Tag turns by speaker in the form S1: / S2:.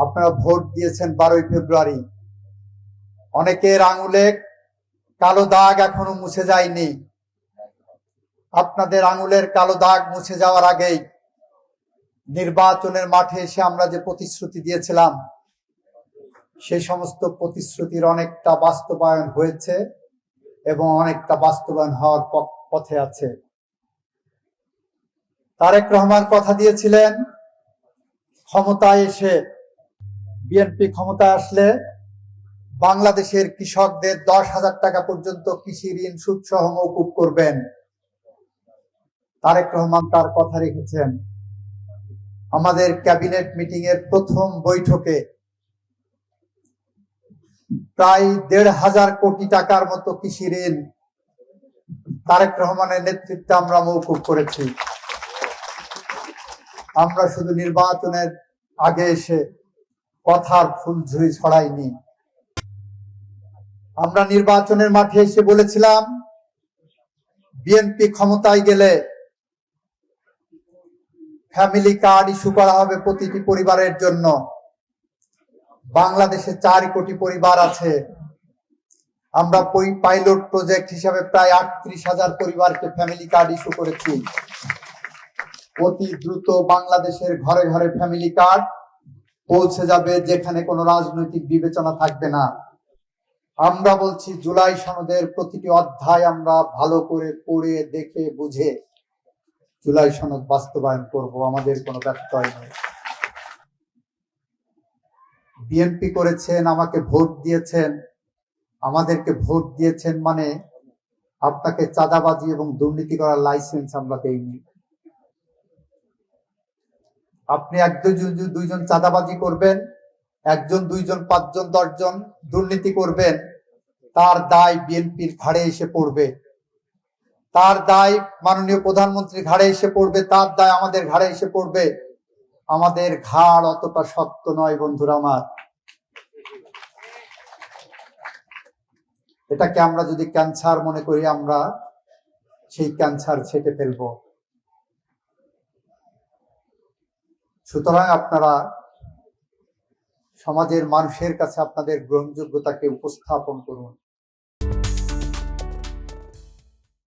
S1: আপনারা ভোট দিয়েছেন 12ই ফেব্রুয়ারি। অনেকের আঙুলে কালো দাগ এখনো মুছে যায়নি। আপনাদের আঙুলের কালো দাগ মুছে যাওয়ার আগেই নির্বাচনের মাঠে এসে আমরা যে প্রতিশ্রুতি দিয়েছিলাম সেই সমস্ত প্রতিশ্রুতির অনেকটা বাস্তবায়ন হয়েছে এবং অনেকটা বাস্তবায়ন হওয়ার পথে আছে। তারেক রহমান কথা দিয়েছিলেন ক্ষমতায় এসে, বিএনপি ক্ষমতায় আসলে বাংলাদেশের কৃষকদের 10,000 টাকা পর্যন্ত কৃষি ঋণ সুদসহ মওকুফ করবেন। তারেক রহমান তার কথা রেখেছেন। আমাদের ক্যাবিনেট মিটিং এর প্রথম বৈঠকে প্রায় 1,500 কোটি টাকার মতো কৃষি ঋণ তারেক রহমানের নেতৃত্বে আমরা মওকুফ করেছি। আমরা শুধু নির্বাচনের আগে এসে কথার ফুলঝুরি ছড়াইনি। আমরা নির্বাচনের মাঠে এসে বলেছিলাম বিএনপি ক্ষমতায় গেলে ফ্যামিলি কার্ড ইস্যু করা হবে প্রতিটি পরিবারের জন্য। বাংলাদেশে 4 কোটি পরিবার আছে। আমরা পাইলট প্রজেক্ট হিসাবে প্রায় 38,000 পরিবারকে ফ্যামিলি কার্ড ইস্যু করেছি। অতি দ্রুত বাংলাদেশের ঘরে ঘরে ফ্যামিলি কার্ড পৌঁছে যাবে, যেখানে কোনো রাজনৈতিক বিবেচনা থাকবে না। আমরা বলছি জুলাই সনদের প্রতিটি অধ্যায় আমরা ভালো করে পড়ে দেখে বুঝে জুলাই সনদ বাস্তবায়ন করব। আমাদের কোনো ব্যত্যয় নেই। বিএনপি করেছেন, আমাকে ভোট দিয়েছেন, আমাদেরকে ভোট দিয়েছেন মানে আপনাকে চাঁদাবাজি এবং দুর্নীতি করার লাইসেন্স আমরা দেইনি। আপনি 1-2 জন চাঁদাবাজি করবেন, 1-2 জন 5-জন 10-জন দুর্নীতি করবেন, তার দায় বিএনপির ঘাড়ে এসে পড়বে, তার দায় মাননীয় প্রধানমন্ত্রীর ঘাড়ে এসে পড়বে, তার দায় আমাদের ঘাড়ে এসে পড়বে। আমাদের ঘাড় অতটা শক্ত নয় বন্ধুরা আমার। এটাকে আমরা যদি ক্যান্সার মনে করি, আমরা সেই ক্যান্সার ছেটে ফেলব। সুতরাং আপনারা সমাজের মানুষের কাছে আপনাদের গ্রহণযোগ্যতাকে উপস্থাপন করুন।